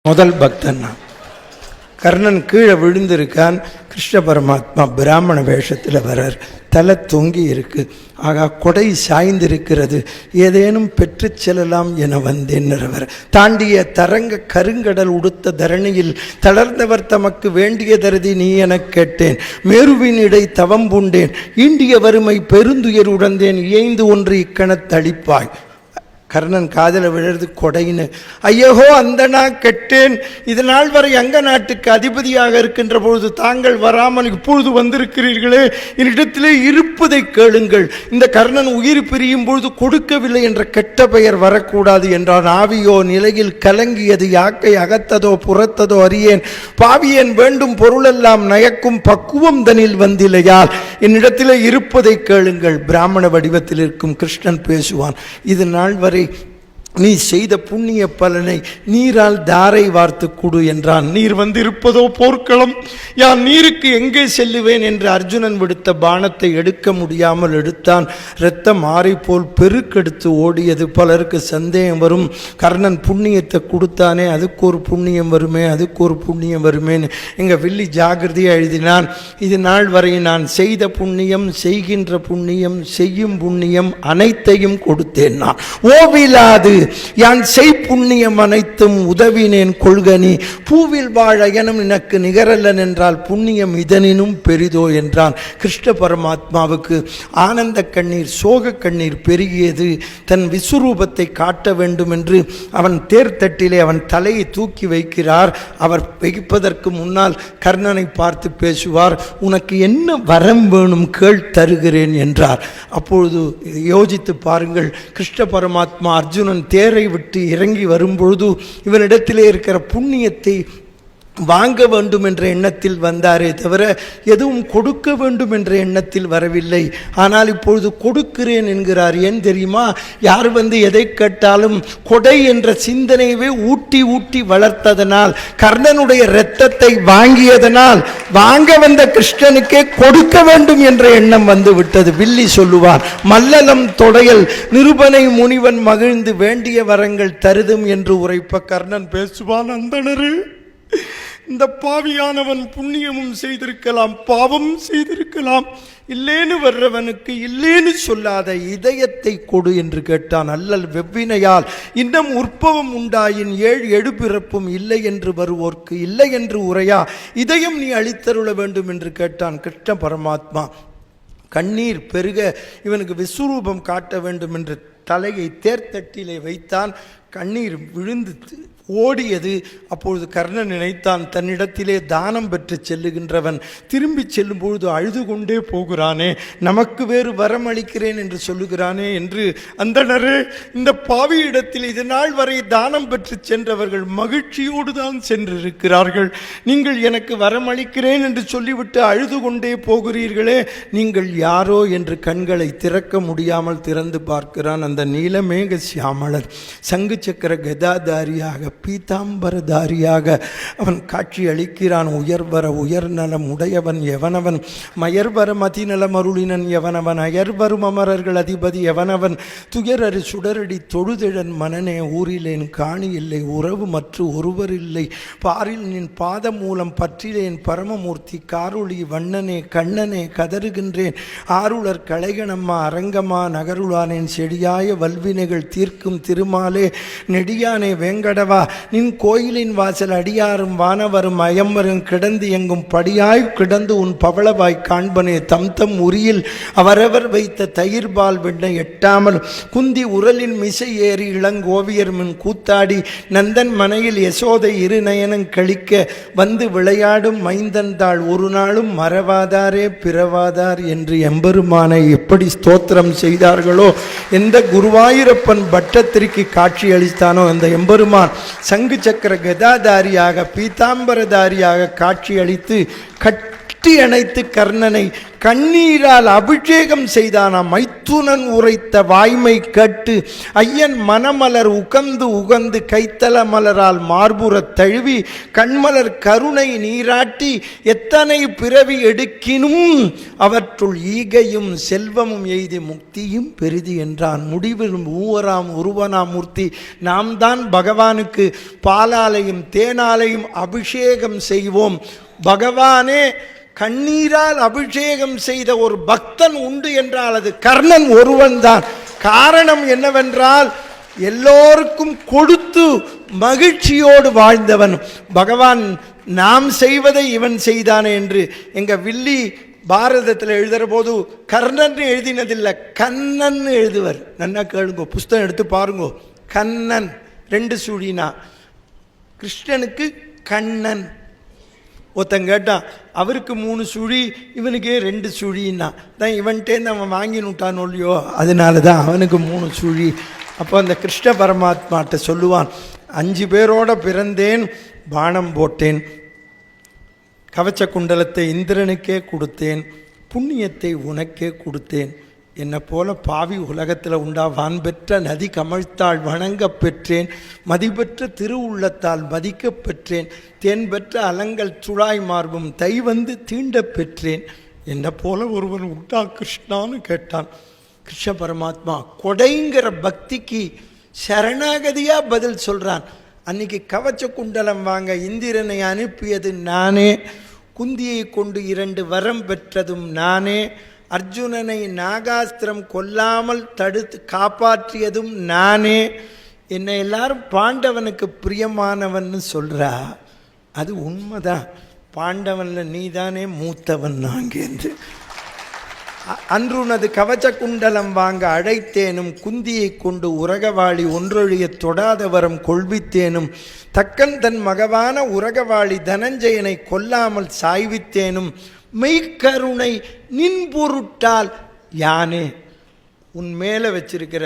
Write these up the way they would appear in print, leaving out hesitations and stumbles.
முதல் பக்தன் கர்ணன் கீழே விழுந்திருக்கான். கிருஷ்ண பரமாத்மா பிராமண வேஷத்தில் வரார். தலை தொங்கி இருக்கு. ஆகா, கொடை சாய்ந்திருக்கிறது, ஏதேனும் பெற்று செல்லலாம் என வந்தேன்னுறவர். தாண்டிய தரங்க கருங்கடல் உடுத்த தரணியில் தளர்ந்தவர் தமக்கு வேண்டிய தருதி நீ எனக் கேட்டேன். மேருவின் இடை தவம் பூண்டேன், ஈண்டிய வறுமை பெருந்துயர் உடந்தேன், இயைந்து ஒன்று இக்கணத்தளிப்பாய். கர்ணன் காதல விழுறது கொடைன்னு. ஐயகோ அந்த நான் கெட்டேன், இது நாள் வரை அங்க நாட்டுக்கு அதிபதியாக இருக்கின்ற பொழுது தாங்கள் வராமல் இப்பொழுது வந்திருக்கிறீர்களே, என்னிடத்திலே இருப்பதை கேளுங்கள். இந்த கர்ணன் உயிர் பிரியும் பொழுது கொடுக்கவில்லை என்ற கெட்ட பெயர் வரக்கூடாது என்றான். ஆவியோ நிலையில் கலங்கியது, யாக்கை அகத்ததோ புறத்ததோ அறியேன், பாவியன் வேண்டும் பொருளெல்லாம் நயக்கும் பக்குவம் தனில் வந்தில்லையால் என்னிடத்திலே இருப்பதை கேளுங்கள். பிராமண வடிவத்தில் இருக்கும் கிருஷ்ணன் பேசுவான். இது நாள் வரை நீ செய்த புண்ணிய பலனை நீரால் தாரை வார்த்து கொடு என்றான். நீர் வந்திருப்பதோ போர்க்களம், யான் நீருக்கு எங்கே செல்லுவேன் என்று அர்ஜுனன் விடுத்த பானத்தை எடுக்க முடியாமல் எடுத்தான். இரத்தம் ஆறை போல் பெருக்கெடுத்து ஓடியது. பலருக்கு சந்தேகம் வரும், கர்ணன் புண்ணியத்தை கொடுத்தானே, அதுக்கு ஒரு புண்ணியம் வருமே, அதுக்கு ஒரு புண்ணியம் வருமேன்னு. எங்கள் வில்லி ஜாகிரதையாக எழுதினான். இது நாள் வரை நான் செய்த புண்ணியம், செய்கின்ற புண்ணியம், செய்யும் புண்ணியம் அனைத்தையும் கொடுத்தேன். நான் ஓவிலாது யான் செய் புண்ணியம் அனைத்தும் உதவினேன் கொள்கனி, பூவில் வாழ எனும் எனக்கு நிகரல்லன் என்றால் புண்ணியம் இதனினும் பெரிதோ என்றான். கிருஷ்ண பரமாத்மாவுக்கு ஆனந்த கண்ணீர், சோக கண்ணீர் பெருகியது. தன் விஸ்வரூபத்தை காட்ட வேண்டும் என்று அவன் தேர்தட்டிலே அவன் தலையை தூக்கி வைக்கிறார். அவர் வைப்பதற்கு முன்னால் கர்ணனை பார்த்து பேசுவார். உனக்கு என்ன வரம் வேணும் கேள், தருகிறேன் என்றார். அப்பொழுது யோசித்து பாருங்கள், கிருஷ்ண பரமாத்மா அர்ஜுனன் தேரை விட்டு இறங்கி வரும்பொழுது இவனிடத்திலே இருக்கிற புண்ணியத்தை வாங்க வேண்டும் என்ற எண்ணத்தில் வந்தாரே தவிர எதுவும் கொடுக்க வேண்டும் என்ற எண்ணத்தில் வரவில்லை. ஆனால் இப்பொழுது கொடுக்கிறேன் என்கிறார். ஏன் தெரியுமா? யார் வந்து எதை கேட்டாலும் கொடை என்ற சிந்தனையவே ஊட்டி ஊட்டி வளர்த்ததனால், கர்ணனுடைய இரத்தத்தை வாங்கியதனால், வாங்க வந்த கிருஷ்ணனுக்கே கொடுக்க வேண்டும் என்ற எண்ணம் வந்து விட்டது. வில்லி சொல்லுவார், மல்லலம் தொடையல் நிருபனை முனிவன் மகிழ்ந்து வேண்டிய வரங்கள் தருதும் என்று உரைப்ப கர்ணன் பேசுவான். அந்தணரு, இந்த பாவியானவன் புண்ணியமும் செய்திருக்கலாம், பாவம் செய்திருக்கலாம், இல்லேன்னு வர்றவனுக்கு இல்லேன்னு சொல்லாத இதயத்தை கொடு என்று கேட்டான். அல்லல் வெவ்வினையால் இன்னும் உற்பவம் உண்டாயின் ஏழு எடுபிறப்பும் இல்லை என்று வருவோர்க்கு இல்லை என்று உரையா இதயம் நீ அளித்தருள வேண்டும் என்று கேட்டான். கிருஷ்ண பரமாத்மா கண்ணீர் பெருக இவனுக்கு விஸ்வரூபம் காட்ட வேண்டும் என்று தலையை தேர்தட்டிலே வைத்தான். கண்ணீர் விழுந்து ஓடியது. அப்பொழுது கர்ணன் நினைத்தான், தன்னிடத்திலே தானம் பெற்று செல்லுகின்றவன் திரும்பி செல்லும் பொழுது அழுது கொண்டே போகிறானே, நமக்கு வேறு வரம் அளிக்கிறேன் என்று சொல்லுகிறானே என்று. அந்தணரே, இந்த பாவியிடத்தில் இது நாள் வரை தானம் பெற்று சென்றவர்கள் மகிழ்ச்சியோடு தான் சென்றிருக்கிறார்கள். நீங்கள் எனக்கு வரம் அளிக்கிறேன் என்று சொல்லிவிட்டு அழுது கொண்டே போகிறீர்களே, நீங்கள் யாரோ என்று கண்களை திறக்க முடியாமல் திறந்து பார்க்கிறான். அந்த நீலமேக சியாமளர் சங்கு சக்கர கதாதாரியாக பீதாம்பரதாரியாக அவன் காட்சி அளிக்கிறான். உயர்வர உயர்நலம் உடையவன் எவனவன், மயர்வர மதிநலம் அருளினன் எவனவன், அயர்வரும் அமரர்கள் அதிபதி எவனவன், துயரறு சுடரடி தொழுதெழன் மனனே, ஊரிலேன் காணி இல்லை உறவு மற்ற ஒருவர் இல்லை, பாரில் நின் பாதம் மூலம் பற்றிலேன் பரமமூர்த்தி, காரொளி வண்ணனே கண்ணனே கதறுகின்றேன், ஆருளர் கலைகணம்மா அரங்கமா நகருளானேன், செடியாய வல்வினைகள் தீர்க்கும் திருமாலே நெடியானே வேங்கடவா, நின் கோயிலின் வாசல் அடியாரும் வானவரும் அயம்பரும் கிடந்து எங்கும் படியாய் கிடந்து உன் பவளவாய் காண்பனே, தம் தம் உரியில் அவரவர் வைத்த தயிர்பால் வெண்ணை எட்டாமல் குந்தி உரலின் மிசை ஏறி இளங்கோவியர் மின் கூத்தாடி நந்தன் மனையில் யசோதை இரு நயனம் கழிக்க வந்து விளையாடும் மைந்தன் தாள் ஒரு நாளும் மறவாதாரே பிறவாதார் என்று எம்பெருமானை எப்படி ஸ்தோத்திரம் செய்தார்களோ, எந்த குருவாயூரப்பன் பட்டத்திற்கு காட்சி அளித்தானோ அந்த எம்பெருமான் சங்கு சக்கர கதாதாரியாக பீதாம்பரதாரியாக காட்சி அளித்து கட்டி அணைத்து கர்ணனை கண்ணீரால் அபிஷேகம் செய்தானாம். மைத்துனன் உரைத்த வாய்மை கட்டு ஐயன் மனமலர் உகந்து உகந்து கைத்தல மலரால் மார்புறத் தழுவி கண்மலர் கருணை நீராட்டி எத்தனை பிறவி எடுக்கினும் அவற்றுள் ஈகையும் செல்வமும் எய்தி முக்தியும் பெரிதி என்றான். முடிவில் மூவராம் உருவனாம் மூர்த்தி நாம் தான் பகவானுக்கு பாலாலையும் தேனாலையும் அபிஷேகம் செய்வோம். பகவானே கண்ணீரால் அபிஷேகம் செய்த ஒரு பக்தன் உண்டு என்றால் அது கர்ணன் ஒருவன் தான். காரணம் என்னவென்றால் எல்லோருக்கும் கொடுத்து மகிழ்ச்சியோடு வாழ்ந்தவன். பகவான் நாம் செய்வதை இவன் செய்தானே என்று எங்க வில்லி பாரதத்தில் எழுதுகிற போது கர்ணன் எழுதினதில்லை, கண்ணன் எழுதுவர். நல்லா கேளுங்க, புஸ்தகம் எடுத்து பாருங்க. கண்ணன் 2 சுழினா, கிருஷ்ணனுக்கு கண்ணன். ஒருத்தன் கேட்டான், அவருக்கு 3 சுழி இவனுக்கே 2 சுழின்னா தான் இவன்கிட்டேருந்து அவன் வாங்கினுட்டான் இல்லையோ, அதனால தான் அவனுக்கு 3 சுழி. அப்போ அந்த கிருஷ்ண பரமாத்மாட்ட சொல்லுவான், 5 பேரோட பிறந்தேன், பானம் போட்டேன், கவச்ச குண்டலத்தை இந்திரனுக்கே கொடுத்தேன், புண்ணியத்தை உனக்கே கொடுத்தேன், என்னை போல பாவி உலகத்தில் உண்டா, வான் பெற்ற நதி கமழ்த்தாள் வணங்க பெற்றேன், மதிபெற்ற திருவுள்ளத்தால் மதிக்க பெற்றேன், தேன் பெற்ற அலங்கள் சுழாய் மார்பும் தை வந்து தீண்ட பெற்றேன், என்னை போல ஒருவன் உண்டா கிருஷ்ணான்னு கேட்டான். கிருஷ்ண பரமாத்மா கொடைங்கிற பக்திக்கு சரணாகதியாக பதில் சொல்கிறான். அன்னைக்கு கவச்ச குண்டலம் வாங்க இந்திரனை அனுப்பியது நானே, குந்தியை கொண்டு 2 வரம் பெற்றதும் நானே, அர்ஜுனனை நாகாஸ்திரம் கொல்லாமல் தடுத்து காப்பாற்றியதும் நானே. என்னை எல்லாரும் பாண்டவனுக்கு பிரியமானவன்னு சொல்கிறா, அது உண்மைதான். பாண்டவனில் நீ தானே மூத்தவன். நாங்கேந்து அன்று உனது கவச்ச குண்டலம் வாங்க அழைத்தேனும், குந்தியை கொண்டு உரகவாளி ஒன்றொழிய தொடாத வரம் கொள்வித்தேனும், தக்கன் தன் மகவான உரகவாளி தனஞ்சயனை கொல்லாமல் சாய்வித்தேனும், மெய்க்கருணை நின் பொருட்டால் யானே. உன் மேலே வச்சிருக்கிற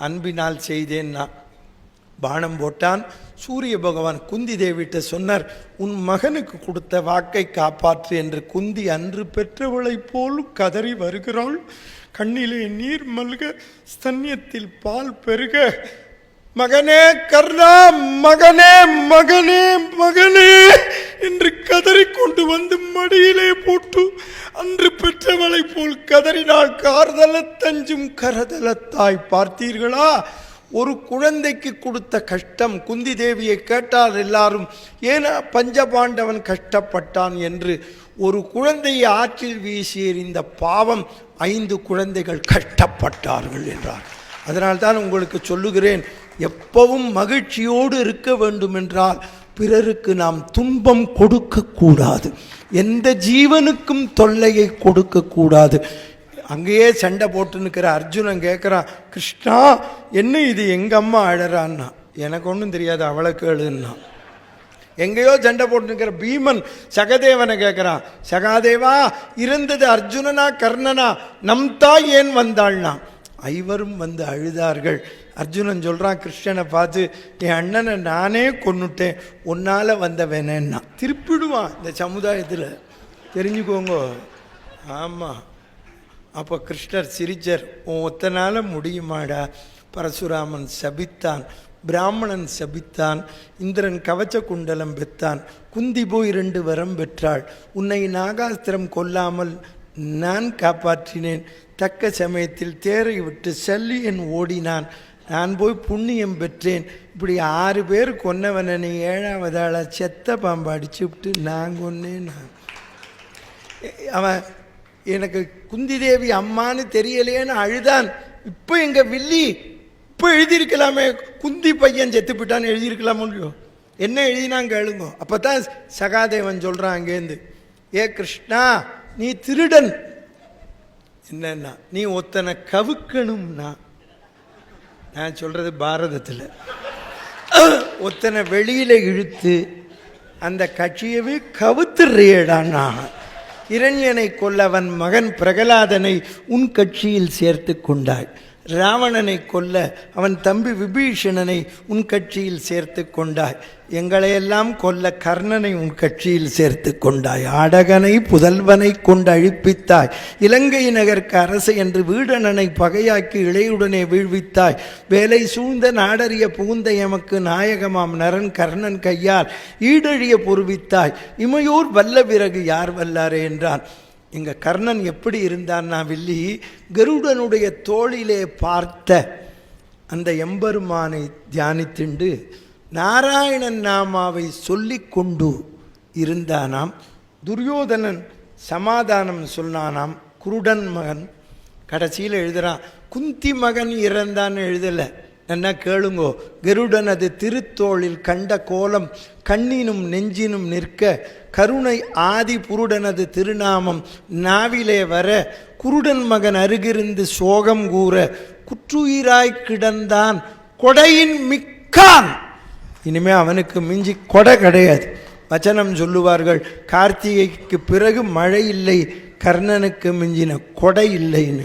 அன்பினால் செய்தேன்னா. பானம் போட்டான். சூரிய பகவான் குந்தி தேவிட்ட சொன்னார், உன் மகனுக்கு கொடுத்த வாக்கை காப்பாற்று என்று. குந்தி அன்று பெற்றவளைப் போல் கதறி வருகிறாள். கண்ணிலே நீர் மல்க, ஸ்தன்யத்தில் பால் பெருக, மகனே கர்ணா, மகனே மகனே மகனே என்று கதறிக்கொண்டு வந்து மடியிலே போட்டு அன்று பெற்றவளை போல் கதறினாள். கார்தலத்தஞ்சும் கரதலத்தாய். பார்த்தீர்களா, ஒரு குழந்தைக்கு கொடுத்த கஷ்டம். குந்தி தேவியை கேட்டால் எல்லாரும் ஏன்னா பஞ்சபாண்டவன் கஷ்டப்பட்டான் என்று. ஒரு குழந்தையை ஆற்றில் வீசி எறிந்த பாவம் 5 குழந்தைகள் கஷ்டப்பட்டார்கள் என்றார். அதனால்தான் உங்களுக்கு சொல்லுகிறேன், எப்பவும் மகிழ்ச்சியோடு இருக்க வேண்டும் என்றால் பிறருக்கு நாம் துன்பம் கொடுக்கக்கூடாது, எந்த ஜீவனுக்கும் தொல்லையை கொடுக்கக்கூடாது. அங்கேயே சண்டை போட்டுன்னுக்கிற அர்ஜுனன் கேட்குறான், கிருஷ்ணா என்ன இது, எங்கள் அம்மா அழறான்னா. எனக்கு ஒன்றும் தெரியாது, அவளை கேளுன்னா. எங்கேயோ சண்டை போட்டுன்னுக்கிற பீமன் சகதேவனை கேட்குறான், சகாதேவா இருந்தது அர்ஜுனனா கர்ணனா, நம் தாய் ஏன் வந்தாள்னா. 5 வந்து அழுதார்கள். அர்ஜுனன் சொல்கிறான் கிருஷ்ணனை பார்த்து, என் அண்ணனை நானே கொன்னுட்டேன், உன்னால் வந்தவனேன்னா. திருப்பிடுவான் இந்த சமுதாயத்தில், தெரிஞ்சுக்கோங்க. ஆமாம். அப்போ கிருஷ்ணர் சிரிச்சர், உன் ஒத்தனால முடியுமாடா. பரசுராமன் சபித்தான், பிராமணன் சபித்தான், இந்திரன் கவச்ச குண்டலம் பெற்றான், குந்தி போய் 2 வரம் பெற்றாள், உன்னை நாகாஸ்திரம் கொல்லாமல் நான் காப்பாற்றினேன், தக்க சமயத்தில் தேரை விட்டு சல்லியன் ஓடினான், நான் போய் புண்ணியம் பெற்றேன். இப்படி 6 பேர் கொன்னவனை நீ 7வது ஆளாக செத்த பாம்பு அடிச்சு விட்டு நான் கொன்னேன். அவன் எனக்கு குந்தி தேவி அம்மானு தெரியலையேன்னு அழுதான். இப்போ எங்கள் வில்லி இப்போ எழுதியிருக்கலாமே, குந்தி பையன் செத்து போயிட்டான்னு எழுதியிருக்கலாமோ இல்லையோ. என்ன எழுதினாங்க கேளுங்க. அப்போ தான் சகாதேவன் சொல்கிறான் அங்கேருந்து, ஏ கிருஷ்ணா நீ திருடன். என்னன்னா நீ ஒத்தனை கவுக்கணும்னா, நான் சொல்கிறது பாரதத்தில், ஒத்தனை வெளியில் இழுத்து அந்த கட்சியவே கவுத்துறியடான்னா. இரண்யனை கொல்லவன் மகன் பிரகலாதனை உன் கட்சியில் சேர்த்து கொண்டாய். ராவணனை கொல்ல அவன் தம்பி விபீஷணனை உன் கட்சியில் சேர்த்து கொண்டாய். எங்களையெல்லாம் கொல்ல கர்ணனை உன் கட்சியில் சேர்த்து கொண்டாய். ஆடகனை புதல்வனை கொண்டு அழிப்பித்தாய். இலங்கை நகர்க்கு அரசு என்று வீடணனை பகையாக்கி இளையுடனே வீழ்வித்தாய். வேலை சூழ்ந்த நாடறிய புகுந்த எமக்கு நாயகமாம் நரன் கர்ணன் கையால் ஈடழிய பொறுவித்தாய். இமையோர் வல்ல பிறகு யார் வல்லாரே என்றான். இங்கே கர்ணன் எப்படி இருந்தான்னா வில்லி, கருடனுடைய தோளிலே பார்த்த அந்த எம்பெருமானை தியானித்துண்டு நாராயணன் நாமாவை சொல்லி கொண்டு இருந்தானாம். துரியோதனன் சமாதானம் சொன்னானாம். குருடன் மகன் கடைசியில் எழுதுகிறான், குந்தி மகன் இறந்தான்னு எழுதலை. என்ன கேளுங்கோ, கருடனது திருத்தோளில் கண்ட கோலம் கண்ணினும் நெஞ்சினும் நிற்க கருணை ஆதி புருடனது திருநாமம் நாவிலே வர குருடன் மகன் அருகிருந்து சோகம் கூற குற்றுயிராய் கிடந்தான் கொடையின் மிக்கான். இனிமே அவனுக்கு மிஞ்சி கொடை கிடையாது. வச்சனம் சொல்லுவார்கள், கார்த்திகைக்கு பிறகு மழை இல்லை, கர்ணனுக்கு மிஞ்சின கொடை இல்லைன்னு.